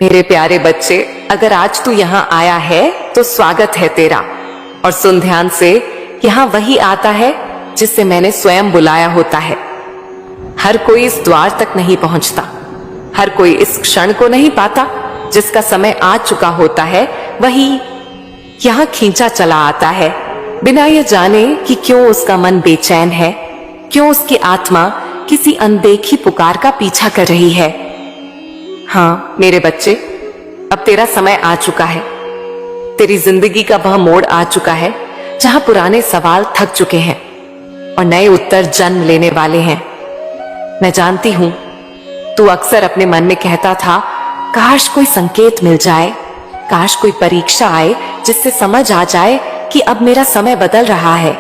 मेरे प्यारे बच्चे, अगर आज तू यहाँ आया है तो स्वागत है तेरा। और सुन ध्यान से, यहाँ वही आता है जिसे मैंने स्वयं बुलाया होता है। हर कोई इस द्वार तक नहीं पहुंचता, हर कोई इस क्षण को नहीं पाता। जिसका समय आ चुका होता है वही यहाँ खींचा चला आता है, बिना ये जाने कि क्यों उसका मन बेचैन है, क्यों उसकी आत्मा किसी अनदेखी पुकार का पीछा कर रही है। हाँ मेरे बच्चे, अब तेरा समय आ चुका है। तेरी जिंदगी का वह मोड़ आ चुका है जहां पुराने सवाल थक चुके हैं और नए उत्तर जन्म लेने वाले हैं। मैं जानती हूं, तू अक्सर अपने मन में कहता था, काश कोई संकेत मिल जाए, काश कोई परीक्षा आए जिससे समझ आ जाए कि अब मेरा समय बदल रहा है।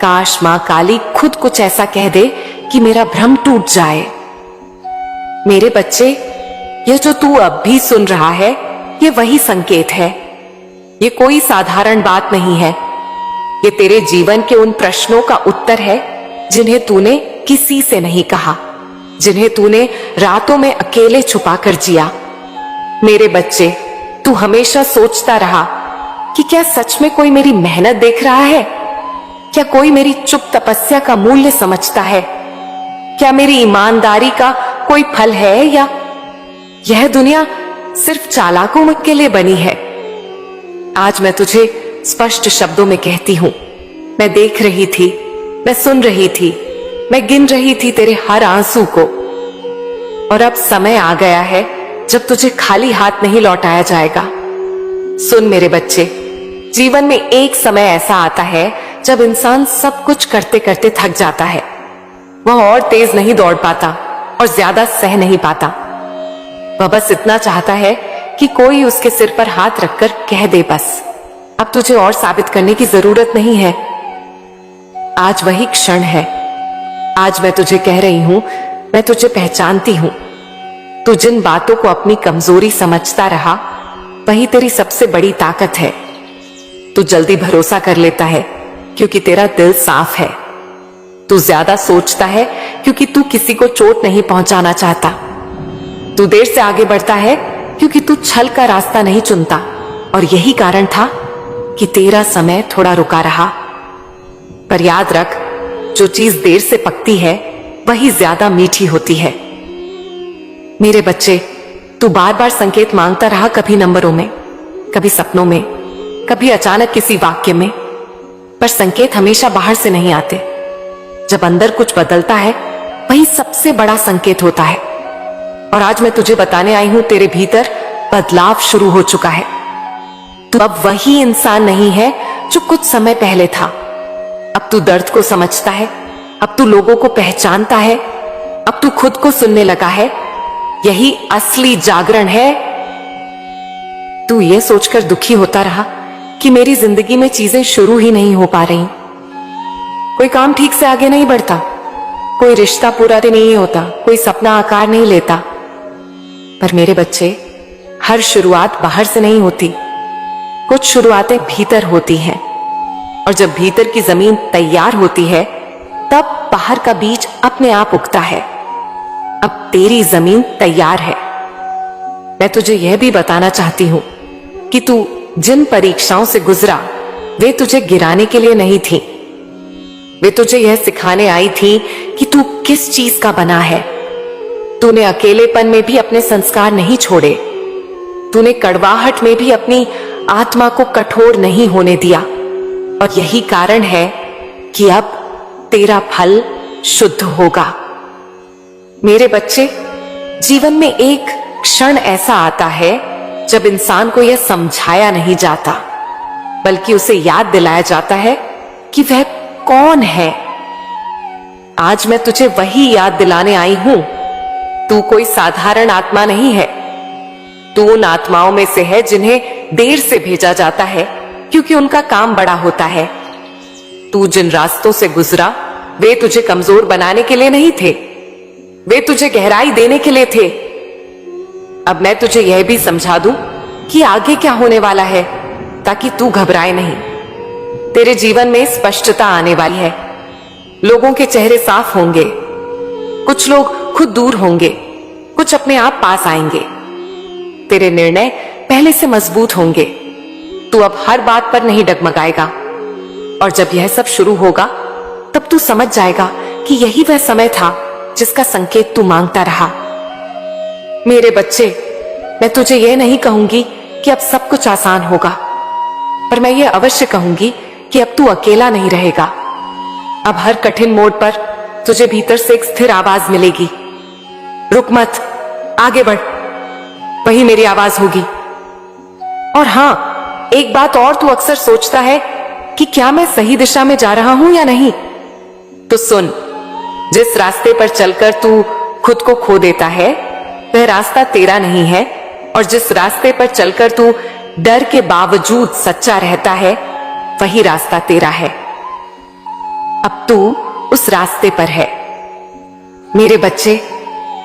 काश मां काली खुद कुछ ऐसा कह दे कि मेरा भ्रम टूट जाए। मेरे बच्चे, ये जो तू अब भी सुन रहा है, ये वही संकेत है। ये कोई साधारण बात नहीं है। ये तेरे जीवन के उन प्रश्नों का उत्तर है जिन्हें तूने किसी से नहीं कहा, जिन्हें तूने रातों में अकेले छुपा कर जिया। मेरे बच्चे, तू हमेशा सोचता रहा कि क्या सच में कोई मेरी मेहनत देख रहा है? क्या कोई मेरी चुप तपस्या का मूल्य समझता है? क्या मेरी ईमानदारी का कोई फल है, या यह दुनिया सिर्फ चालाकों के लिए बनी है? आज मैं तुझे स्पष्ट शब्दों में कहती हूं, मैं देख रही थी, मैं सुन रही थी, मैं गिन रही थी तेरे हर आंसू को। और अब समय आ गया है जब तुझे खाली हाथ नहीं लौटाया जाएगा। सुन मेरे बच्चे, जीवन में एक समय ऐसा आता है जब इंसान सब कुछ करते करते थक जाता है। वह और तेज नहीं दौड़ पाता और ज्यादा सह नहीं पाता। वह बस इतना चाहता है कि कोई उसके सिर पर हाथ रखकर कह दे, बस अब तुझे और साबित करने की जरूरत नहीं है। आज वही क्षण है। आज मैं तुझे कह रही हूं, मैं तुझे पहचानती हूं। तू जिन बातों को अपनी कमजोरी समझता रहा, वही तेरी सबसे बड़ी ताकत है। तू जल्दी भरोसा कर लेता है क्योंकि तेरा दिल साफ है। तू ज्यादा सोचता है क्योंकि तू किसी को चोट नहीं पहुंचाना चाहता। तू देर से आगे बढ़ता है क्योंकि तू छल का रास्ता नहीं चुनता। और यही कारण था कि तेरा समय थोड़ा रुका रहा। पर याद रख, जो चीज देर से पकती है वही ज्यादा मीठी होती है। मेरे बच्चे, तू बार बार संकेत मांगता रहा, कभी नंबरों में, कभी सपनों में, कभी अचानक किसी वाक्य में। पर संकेत हमेशा बाहर से नहीं आते। जब अंदर कुछ बदलता है वही सबसे बड़ा संकेत होता है। और आज मैं तुझे बताने आई हूं, तेरे भीतर बदलाव शुरू हो चुका है। तू अब वही इंसान नहीं है जो कुछ समय पहले था। अब तू दर्द को समझता है, अब तू लोगों को पहचानता है, अब तू खुद को सुनने लगा है। यही असली जागरण है। तू ये सोचकर दुखी होता रहा कि मेरी जिंदगी में चीजें शुरू ही नहीं हो पा रही, कोई काम ठीक से आगे नहीं बढ़ता, कोई रिश्ता पूरा नहीं होता, कोई सपना आकार नहीं लेता। पर मेरे बच्चे, हर शुरुआत बाहर से नहीं होती, कुछ शुरुआतें भीतर होती हैं। और जब भीतर की जमीन तैयार होती है तब बाहर का बीज अपने आप उगता है। अब तेरी जमीन तैयार है। मैं तुझे यह भी बताना चाहती हूं कि तू जिन परीक्षाओं से गुजरा, वे तुझे गिराने के लिए नहीं थी। वे तुझे यह सिखाने आई थी कि तू किस चीज का बना है। तूने अकेलेपन में भी अपने संस्कार नहीं छोड़े। तूने कड़वाहट में भी अपनी आत्मा को कठोर नहीं होने दिया। और यही कारण है कि अब तेरा फल शुद्ध होगा। मेरे बच्चे, जीवन में एक क्षण ऐसा आता है जब इंसान को यह समझाया नहीं जाता, बल्कि उसे याद दिलाया जाता है कि वह कौन है। आज मैं तुझे वही याद दिलाने आई हूं। तू कोई साधारण आत्मा नहीं है। तू उन आत्माओं में से है जिन्हें देर से भेजा जाता है क्योंकि उनका काम बड़ा होता है। तू जिन रास्तों से गुजरा, वे तुझे कमजोर बनाने के लिए नहीं थे, वे तुझे गहराई देने के लिए थे। अब मैं तुझे यह भी समझा दूं कि आगे क्या होने वाला है, ताकि तू घबराए नहीं। तेरे जीवन में स्पष्टता आने वाली है। लोगों के चेहरे साफ होंगे, कुछ लोग खुद दूर होंगे, कुछ अपने आप पास आएंगे। तेरे निर्णय पहले से मजबूत होंगे। तू अब हर बात पर नहीं डगमगाएगा, और जब यह सब शुरू होगा तब तू समझ जाएगा कि यही वह समय था जिसका संकेत तू मांगता रहा। मेरे बच्चे, मैं तुझे यह नहीं कहूंगी कि अब सब कुछ आसान होगा, पर मैं ये अवश्य कहूंगी कि अब तू अकेला नहीं रहेगा। अब हर कठिन मोड़ पर तुझे भीतर से एक स्थिर आवाज मिलेगी, रुक मत, आगे बढ़, वही मेरी आवाज होगी। और हां, एक बात और तू अक्सर सोचता है कि क्या मैं सही दिशा में जा रहा हूं या नहीं। तो सुन, जिस रास्ते पर चलकर तू खुद को खो देता है वह रास्ता तेरा नहीं है, और जिस रास्ते पर चलकर तू डर के बावजूद सच्चा रहता है वही रास्ता तेरा है। अब तू उस रास्ते पर है। मेरे बच्चे,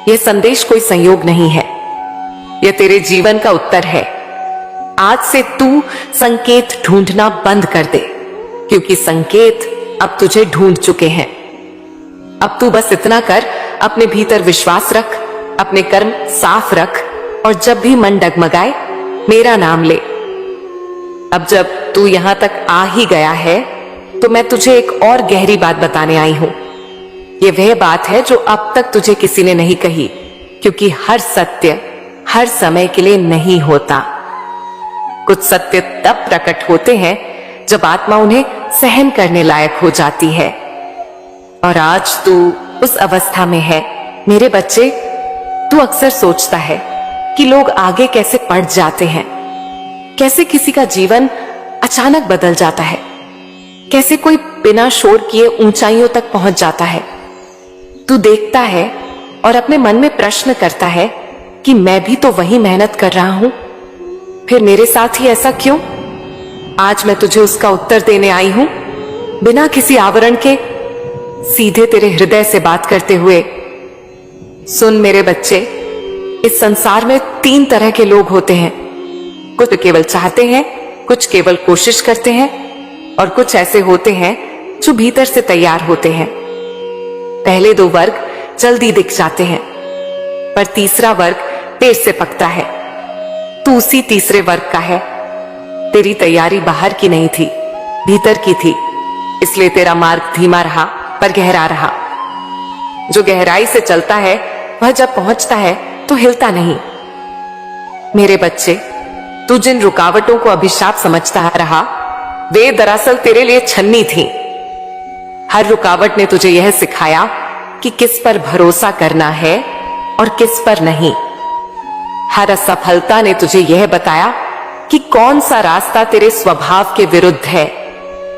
यह संदेश कोई संयोग नहीं है, यह तेरे जीवन का उत्तर है। आज से तू संकेत ढूंढना बंद कर दे, क्योंकि संकेत अब तुझे ढूंढ चुके हैं। अब तू बस इतना कर, अपने भीतर विश्वास रख, अपने कर्म साफ रख, और जब भी मन डगमगाए मेरा नाम ले। अब जब तू यहां तक आ ही गया है तो मैं तुझे एक और गहरी बात बताने आई हूं। यह वह बात है जो अब तक तुझे किसी ने नहीं कही, क्योंकि हर सत्य हर समय के लिए नहीं होता। कुछ सत्य तब प्रकट होते हैं जब आत्मा उन्हें सहन करने लायक हो जाती है, और आज तू उस अवस्था में है। मेरे बच्चे, तू अक्सर सोचता है कि लोग आगे कैसे बढ़ जाते हैं, कैसे किसी का जीवन अचानक बदल जाता है, कैसे कोई बिना शोर किए ऊंचाइयों तक पहुंच जाता है। तू देखता है और अपने मन में प्रश्न करता है कि मैं भी तो वही मेहनत कर रहा हूं, फिर मेरे साथ ही ऐसा क्यों। आज मैं तुझे उसका उत्तर देने आई हूं, बिना किसी आवरण के, सीधे तेरे हृदय से बात करते हुए। सुन मेरे बच्चे, इस संसार में 3 तरह के लोग होते हैं। कुछ केवल चाहते हैं, कुछ केवल कोशिश करते हैं, और कुछ ऐसे होते हैं जो भीतर से तैयार होते हैं। पहले 2 वर्ग जल्दी दिख जाते हैं, पर तीसरा वर्ग देर से पकता है। तू उसी तीसरे वर्ग का है। तेरी तैयारी बाहर की नहीं थी, भीतर की थी, इसलिए तेरा मार्ग धीमा रहा पर गहरा रहा। जो गहराई से चलता है वह जब पहुंचता है तो हिलता नहीं। मेरे बच्चे, तू जिन रुकावटों को अभिशाप समझता रहा वे दरअसल तेरे लिए छन्नी थी। हर रुकावट ने तुझे यह सिखाया कि किस पर भरोसा करना है और किस पर नहीं। हर असफलता ने तुझे यह बताया कि कौन सा रास्ता तेरे स्वभाव के विरुद्ध है,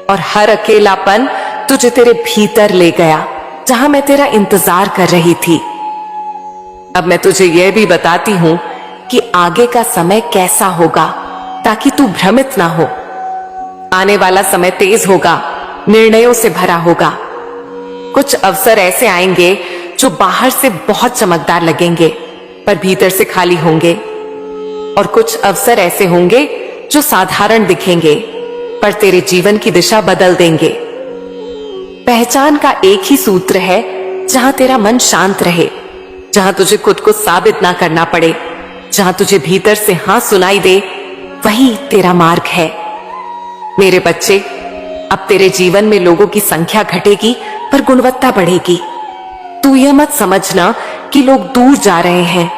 और हर अकेलापन तुझे तेरे भीतर ले गया जहां मैं तेरा इंतजार कर रही थी। अब मैं तुझे यह भी बताती हूं कि आगे का समय कैसा होगा, ताकि तू भ्रमित ना हो। आने वाला समय तेज होगा, निर्णयों से भरा होगा। कुछ अवसर ऐसे आएंगे जो बाहर से बहुत चमकदार लगेंगे पर भीतर से खाली होंगे, और कुछ अवसर ऐसे होंगे जो साधारण दिखेंगे पर तेरे जीवन की दिशा बदल देंगे। पहचान का एक ही सूत्र है, जहां तेरा मन शांत रहे, जहां तुझे खुद को साबित ना करना पड़े, जहां तुझे भीतर से हां सुनाई दे, वही तेरा मार्ग है। मेरे बच्चे, अब तेरे जीवन में लोगों की संख्या घटेगी पर गुणवत्ता बढ़ेगी। तू यह मत समझना कि लोग दूर जा रहे हैं,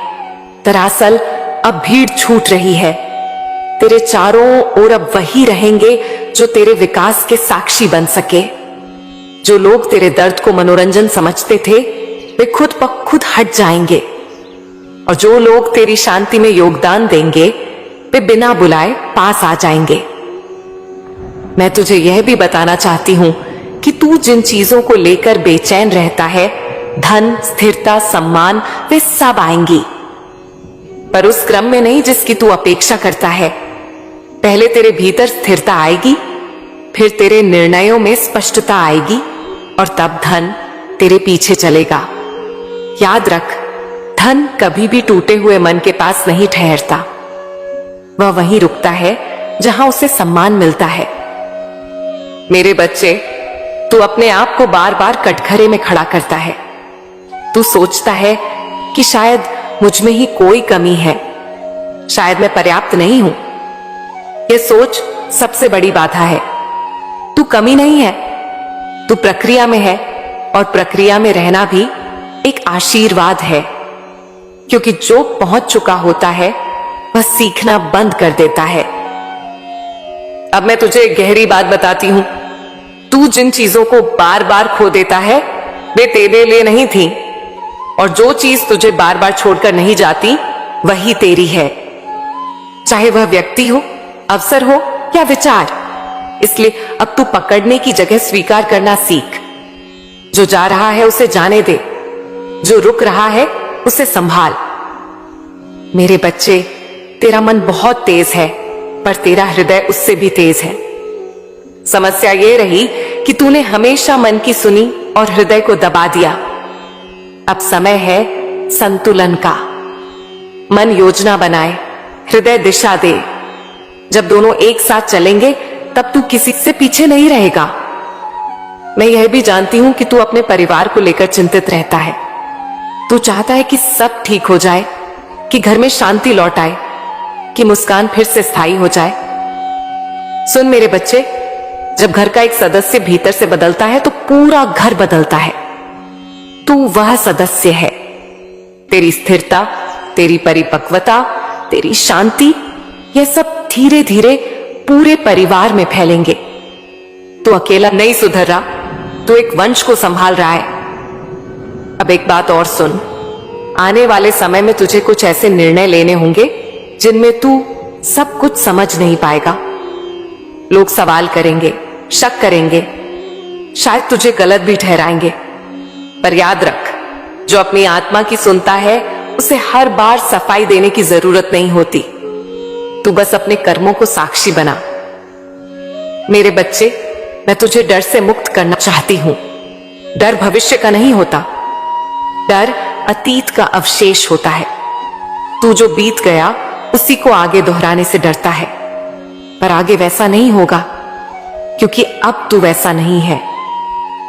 दरअसल अब भीड़ छूट रही है। तेरे चारों ओर अब वही रहेंगे जो तेरे विकास के साक्षी बन सके। जो लोग तेरे दर्द को मनोरंजन समझते थे वे खुद ब खुद हट जाएंगे, और जो लोग तेरी शांति में योगदान देंगे वे बिना बुलाए पास आ जाएंगे। मैं तुझे यह भी बताना चाहती हूं कि तू जिन चीजों को लेकर बेचैन रहता है, धन, स्थिरता, सम्मान, वे सब आएंगी, पर उस क्रम में नहीं जिसकी तू अपेक्षा करता है। पहले तेरे भीतर स्थिरता आएगी, फिर तेरे निर्णयों में स्पष्टता आएगी, और तब धन तेरे पीछे चलेगा। याद रख, धन कभी भी टूटे हुए मन के पास नहीं ठहरता। वह वहीं रुकता है जहां उसे सम्मान मिलता है। मेरे बच्चे, तू अपने आप को बार बार कटघरे में खड़ा करता है। तू सोचता है कि शायद मुझ में ही कोई कमी है, शायद मैं पर्याप्त नहीं हूं। यह सोच सबसे बड़ी बाधा है। तू कमी नहीं है, तू प्रक्रिया में है, और प्रक्रिया में रहना भी एक आशीर्वाद है, क्योंकि जो पहुंच चुका होता है वह सीखना बंद कर देता है। अब मैं तुझे एक गहरी बात बताती हूं। तू जिन चीजों को बार बार खो देता है वे तेरे लिए नहीं थी, और जो चीज तुझे बार बार छोड़कर नहीं जाती वही तेरी है, चाहे वह व्यक्ति हो, अवसर हो या विचार। इसलिए अब तू पकड़ने की जगह स्वीकार करना सीख। जो जा रहा है उसे जाने दे, जो रुक रहा है उसे संभाल। मेरे बच्चे, तेरा मन बहुत तेज है, पर तेरा हृदय उससे भी तेज है। समस्या ये रही कि तूने हमेशा मन की सुनी और हृदय को दबा दिया। अब समय है संतुलन का। मन योजना बनाए, हृदय दिशा दे। जब दोनों एक साथ चलेंगे तब तू किसी से पीछे नहीं रहेगा। मैं यह भी जानती हूं कि तू अपने परिवार को लेकर चिंतित रहता है। तू चाहता है कि सब ठीक हो जाए, कि घर में शांति लौट आए, कि मुस्कान फिर से स्थायी हो जाए। सुन मेरे बच्चे, जब घर का एक सदस्य भीतर से बदलता है तो पूरा घर बदलता है। तू वह सदस्य है। तेरी स्थिरता, तेरी परिपक्वता, तेरी शांति, यह सब धीरे धीरे पूरे परिवार में फैलेंगे। तू अकेला नहीं सुधर रहा, तू एक वंश को संभाल रहा है। अब एक बात और सुन, आने वाले समय में तुझे कुछ ऐसे निर्णय लेने होंगे जिनमें तू सब कुछ समझ नहीं पाएगा। लोग सवाल करेंगे, शक करेंगे, शायद तुझे गलत भी ठहराएंगे। पर याद रख, जो अपनी आत्मा की सुनता है उसे हर बार सफाई देने की जरूरत नहीं होती। तू बस अपने कर्मों को साक्षी बना। मेरे बच्चे, मैं तुझे डर से मुक्त करना चाहती हूं। डर भविष्य का नहीं होता, डर अतीत का अवशेष होता है। तू जो बीत गया उसी को आगे दोहराने से डरता है, पर आगे वैसा नहीं होगा, क्योंकि अब तू वैसा नहीं है।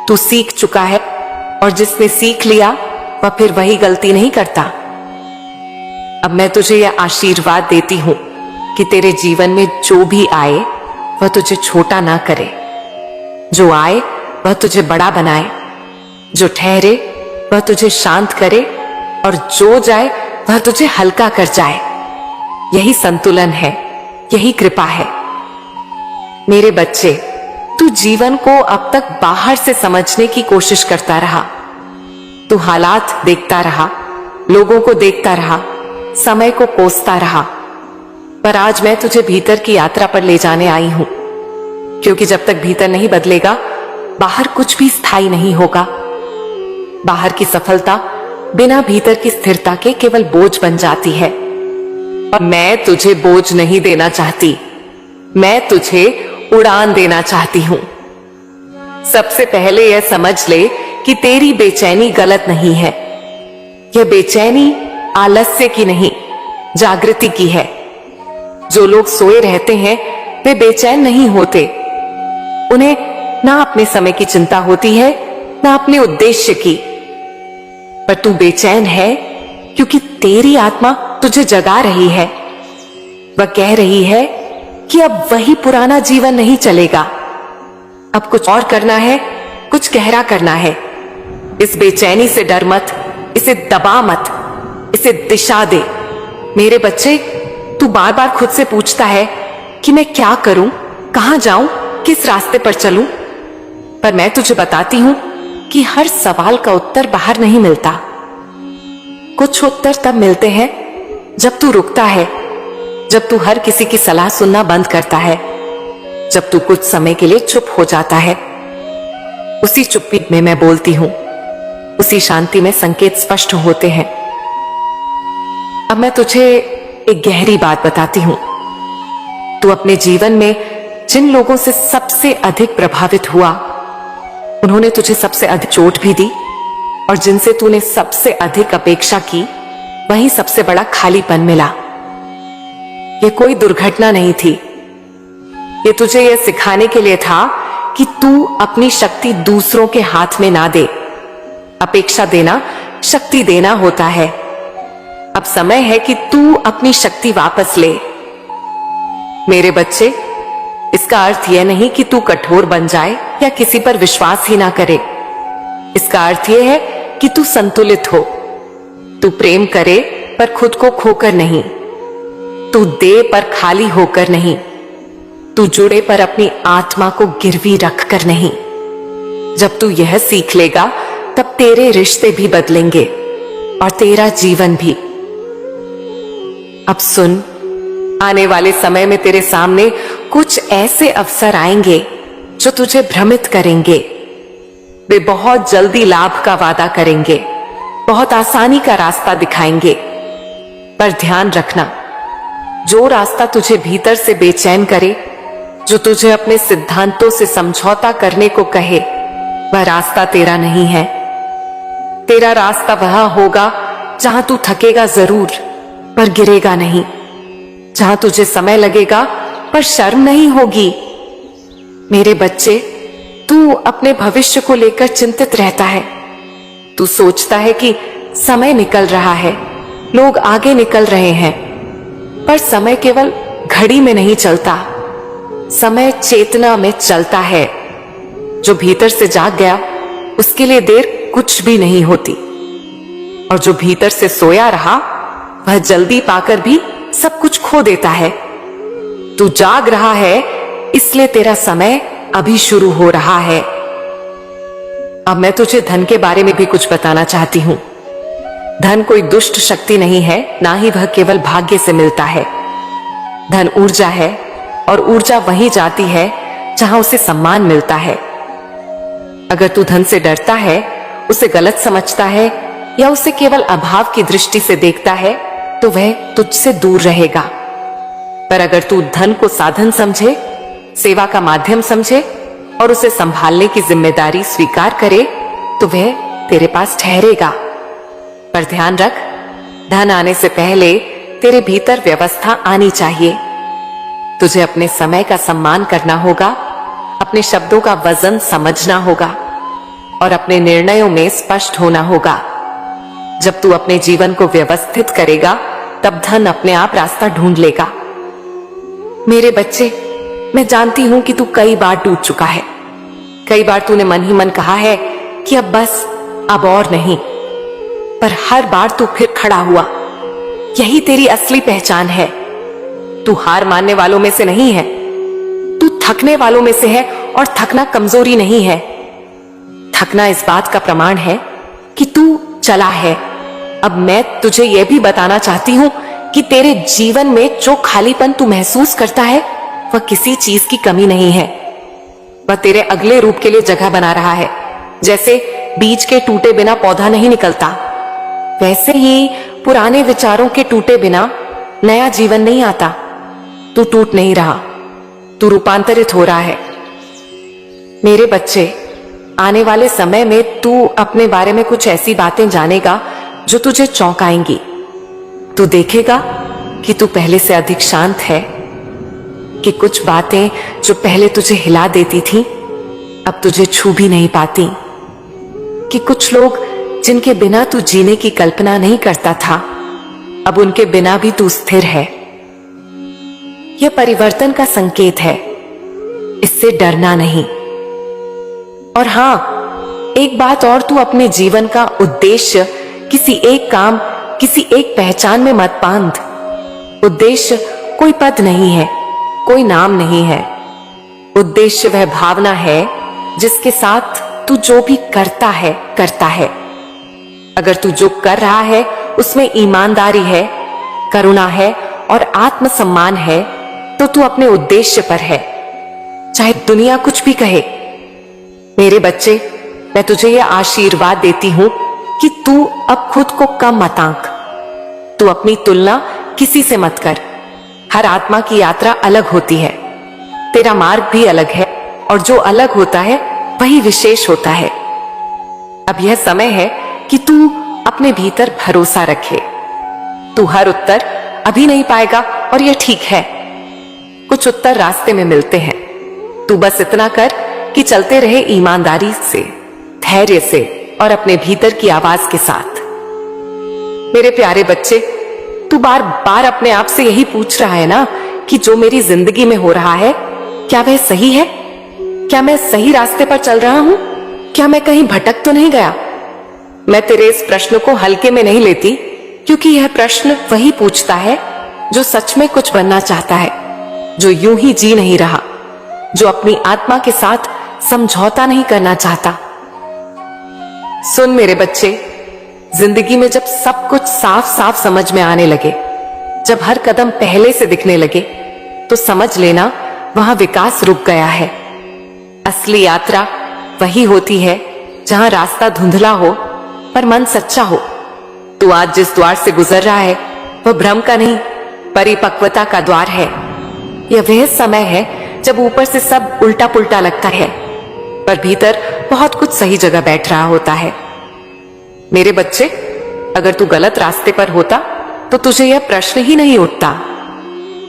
तू सीख चुका है, और जिसने सीख लिया वह फिर वही गलती नहीं करता। अब मैं तुझे यह आशीर्वाद देती हूं कि तेरे जीवन में जो भी आए वह तुझे छोटा ना करे। जो आए वह तुझे बड़ा बनाए, जो ठहरे वह तुझे शांत करे, और जो जाए वह तुझे हल्का कर जाए। यही संतुलन है, यही कृपा है। मेरे बच्चे, तू जीवन को अब तक बाहर से समझने की कोशिश करता रहा। तू हालात देखता रहा, लोगों को देखता रहा, समय को कोसता रहा। पर आज मैं तुझे भीतर की यात्रा पर ले जाने आई हूं, क्योंकि जब तक भीतर नहीं बदलेगा बाहर कुछ भी स्थायी नहीं होगा। बाहर की सफलता बिना भीतर की स्थिरता के केवल बोझ बन जाती है। और मैं तुझे बोझ नहीं देना चाहती, मैं तुझे उड़ान देना चाहती हूं। सबसे पहले यह समझ ले कि तेरी बेचैनी गलत नहीं है। यह बेचैनी आलस्य की नहीं, जागृति की है। जो लोग सोए रहते हैं वे बेचैन नहीं होते। उन्हें ना अपने समय की चिंता होती है, ना अपने उद्देश्य की। पर तू बेचैन है क्योंकि तेरी आत्मा तुझे जगा रही है। वह कह रही है कि अब वही पुराना जीवन नहीं चलेगा, अब कुछ और करना है, कुछ गहरा करना है। इस बेचैनी से डर मत, इसे दबा मत, इसे दिशा दे। मेरे बच्चे, तू बार बार खुद से पूछता है कि मैं क्या करूं, कहां जाऊं, किस रास्ते पर चलूं। पर मैं तुझे बताती हूं कि हर सवाल का उत्तर बाहर नहीं मिलता। कुछ उत्तर तब मिलते हैं जब तू रुकता है, जब तू हर किसी की सलाह सुनना बंद करता है, जब तू कुछ समय के लिए चुप हो जाता है। उसी चुप्पी में मैं बोलती हूं, उसी शांति में संकेत स्पष्ट होते हैं। अब मैं तुझे एक गहरी बात बताती हूं। तू अपने जीवन में जिन लोगों से सबसे अधिक प्रभावित हुआ, उन्होंने तुझे सबसे अधिक चोट भी दी, और जिनसे तूने सबसे अधिक अपेक्षा की, वहीं सबसे बड़ा खालीपन मिला। यह कोई दुर्घटना नहीं थी, यह तुझे यह सिखाने के लिए था कि तू अपनी शक्ति दूसरों के हाथ में ना दे। अपेक्षा देना शक्ति देना होता है। अब समय है कि तू अपनी शक्ति वापस ले। मेरे बच्चे, इसका अर्थ यह नहीं कि तू कठोर बन जाए या किसी पर विश्वास ही ना करे। इसका अर्थ यह है कि तू संतुलित हो। तू प्रेम करे पर खुद को खोकर नहीं, तू दे पर खाली होकर नहीं, तू जुड़े पर अपनी आत्मा को गिरवी रखकर नहीं। जब तू यह सीख लेगा तब तेरे रिश्ते भी बदलेंगे और तेरा जीवन भी। अब सुन, आने वाले समय में तेरे सामने कुछ ऐसे अवसर आएंगे जो तुझे भ्रमित करेंगे। वे बहुत जल्दी लाभ का वादा करेंगे, बहुत आसानी का रास्ता दिखाएंगे। पर ध्यान रखना, जो रास्ता तुझे भीतर से बेचैन करे, जो तुझे अपने सिद्धांतों से समझौता करने को कहे, वह रास्ता तेरा नहीं है। तेरा रास्ता वह होगा जहां तू थकेगा जरूर पर गिरेगा नहीं, जहां तुझे समय लगेगा पर शर्म नहीं होगी। मेरे बच्चे, तू अपने भविष्य को लेकर चिंतित रहता है। तू सोचता है कि समय निकल रहा है, लोग आगे निकल रहे हैं, पर समय केवल घड़ी में नहीं चलता, समय चेतना में चलता है। जो भीतर से जाग गया उसके लिए देर कुछ भी नहीं होती, और जो भीतर से सोया रहा वह जल्दी पाकर भी सब कुछ खो देता है। तू जाग रहा है, इसलिए तेरा समय अभी शुरू हो रहा है। अब मैं तुझे धन के बारे में भी कुछ बताना चाहती हूं। धन कोई दुष्ट शक्ति नहीं है, ना ही वह केवल भाग्य से मिलता है। धन ऊर्जा है, और ऊर्जा वहीं जाती है जहां उसे सम्मान मिलता है। अगर तू धन से डरता है, उसे गलत समझता है या उसे केवल अभाव की दृष्टि से देखता है, तो वह तुझसे दूर रहेगा। पर अगर तू धन को साधन समझे, सेवा का माध्यम समझे और उसे संभालने की जिम्मेदारी स्वीकार करे, तो वह तेरे पास ठहरेगा। पर ध्यान रख, धन आने से पहले तेरे भीतर व्यवस्था आनी चाहिए। तुझे अपने समय का सम्मान करना होगा, अपने शब्दों का वजन समझना होगा और अपने निर्णयों में स्पष्ट होना होगा। जब तू अपने जीवन को व्यवस्थित करेगा, तब धन अपने आप रास्ता ढूंढ लेगा। मेरे बच्चे, मैं जानती हूं कि तू कई बार टूट चुका है। कई बार तूने मन ही मन कहा है कि अब बस, अब और नहीं। पर हर बार तू फिर खड़ा हुआ। यही तेरी असली पहचान है। तू हार मानने वालों में से नहीं है, तू थकने वालों में से है, और थकना कमजोरी नहीं है। थकना इस बात का प्रमाण है कि तू चला है। अब मैं तुझे यह भी बताना चाहती हूं कि तेरे जीवन में जो खालीपन तू महसूस करता है, वह किसी चीज की कमी नहीं है। वह तेरे अगले रूप के लिए जगह बना रहा है। जैसे बीज के टूटे बिना पौधा नहीं निकलता, वैसे ही पुराने विचारों के टूटे बिना नया जीवन नहीं आता। तू टूट नहीं रहा, तू रूपांतरित हो रहा है। मेरे बच्चे, आने वाले समय में तू अपने बारे में कुछ ऐसी बातें जानेगा जो तुझे चौंकाएंगी। तू देखेगा कि तू पहले से अधिक शांत है, कि कुछ बातें जो पहले तुझे हिला देती थी, अब तुझे छू भी नहीं पाती, कि कुछ लोग जिनके बिना तू जीने की कल्पना नहीं करता था, अब उनके बिना भी तू स्थिर है। यह परिवर्तन का संकेत है, इससे डरना नहीं। और हां, एक बात और, तू अपने जीवन का उद्देश्य किसी एक काम, किसी एक पहचान में मत बांध। उद्देश्य कोई पद नहीं है, कोई नाम नहीं है। उद्देश्य वह भावना है जिसके साथ तू जो भी करता है। अगर तू जो कर रहा है उसमें ईमानदारी है, करुणा है और आत्मसम्मान है, तो तू अपने उद्देश्य पर है, चाहे दुनिया कुछ भी कहे। मेरे बच्चे, मैं तुझे यह आशीर्वाद देती हूं कि तू अब खुद को कम मत आंक। तू अपनी तुलना किसी से मत कर। हर आत्मा की यात्रा अलग होती है, तेरा मार्ग भी अलग है, और जो अलग होता है वही विशेष होता है। अब यह समय है कि तू अपने भीतर भरोसा रखे। तू हर उत्तर अभी नहीं पाएगा और यह ठीक है। कुछ उत्तर रास्ते में मिलते हैं। तू बस इतना कर कि चलते रहे ईमानदारी से, धैर्य से और अपने भीतर की आवाज के साथ। मेरे प्यारे बच्चे, तू बार बार अपने आप से यही पूछ रहा है ना कि जो मेरी जिंदगी में हो रहा है क्या वह सही है? क्या मैं सही रास्ते पर चल रहा हूं? क्या मैं कहीं भटक तो नहीं गया? मैं तेरे इस प्रश्न को हल्के में नहीं लेती, क्योंकि यह प्रश्न वही पूछता है जो सच में कुछ बनना चाहता है, जो यूं ही जी नहीं रहा, जो अपनी आत्मा के साथ समझौता नहीं करना चाहता। सुन मेरे बच्चे, जिंदगी में जब सब कुछ साफ साफ समझ में आने लगे, जब हर कदम पहले से दिखने लगे, तो समझ लेना वहां विकास रुक गया है। असली यात्रा वही होती है जहां रास्ता धुंधला हो पर मन सच्चा हो। तू आज जिस द्वार से गुजर रहा है वह भ्रम का नहीं, परिपक्वता का द्वार है। यह वह समय है जब ऊपर से सब उल्टा पुल्टा लगता है, पर भीतर बहुत कुछ सही जगह बैठ रहा होता है। मेरे बच्चे, अगर तू गलत रास्ते पर होता तो तुझे यह प्रश्न ही नहीं उठता।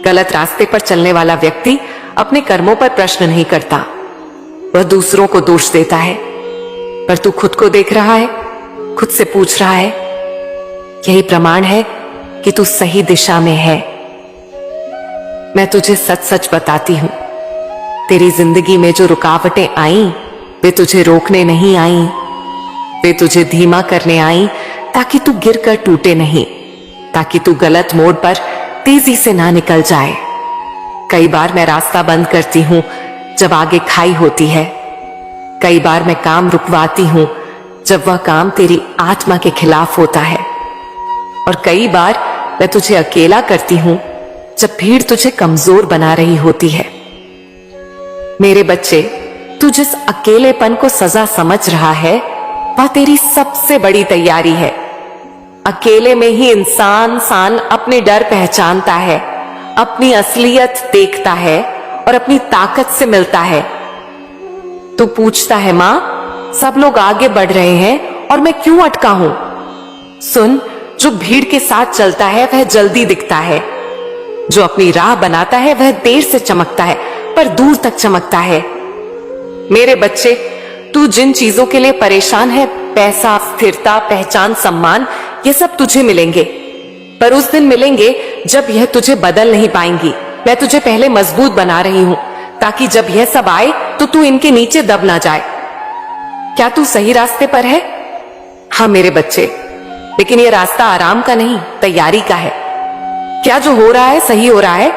गलत रास्ते पर चलने वाला व्यक्ति अपने कर्मों पर प्रश्न नहीं करता, वह दूसरों को दोष देता है। पर तू खुद को देख रहा है, खुद से पूछ रहा है, यही प्रमाण है कि तू सही दिशा में है। मैं तुझे सच सच बताती हूं, तेरी जिंदगी में जो रुकावटें आई वे तुझे रोकने नहीं आई, वे तुझे धीमा करने आई ताकि तू गिरकर टूटे नहीं, ताकि तू गलत मोड़ पर तेजी से ना निकल जाए। कई बार मैं रास्ता बंद करती हूं जब आगे खाई होती है, कई बार मैं काम रुकवाती हूं जब वह काम तेरी आत्मा के खिलाफ होता है, और कई बार मैं तुझे अकेला करती हूं जब भीड़ तुझे कमजोर बना रही होती है। मेरे बच्चे, तू जिस अकेलेपन को सजा समझ रहा है वह तेरी सबसे बड़ी तैयारी है। अकेले में ही इंसान अपने डर पहचानता है, अपनी असलियत देखता है और अपनी ताकत से मिलता है। तू पूछता है, मां, सब लोग आगे बढ़ रहे हैं और मैं क्यों अटका हूं? सुन, जो भीड़ के साथ चलता है वह जल्दी दिखता है, जो अपनी राह बनाता है वह देर से चमकता है पर दूर तक चमकता है। मेरे बच्चे, तू जिन चीजों के लिए परेशान है, पैसा, स्थिरता, पहचान, सम्मान, ये सब तुझे मिलेंगे, पर उस दिन मिलेंगे जब यह तुझे बदल नहीं पाएंगी। मैं तुझे पहले मजबूत बना रही हूं ताकि जब यह सब आए तो तू इनके नीचे दब ना जाए। क्या तू सही रास्ते पर है? हाँ मेरे बच्चे, लेकिन यह रास्ता आराम का नहीं, तैयारी का है। क्या जो हो रहा है सही हो रहा है?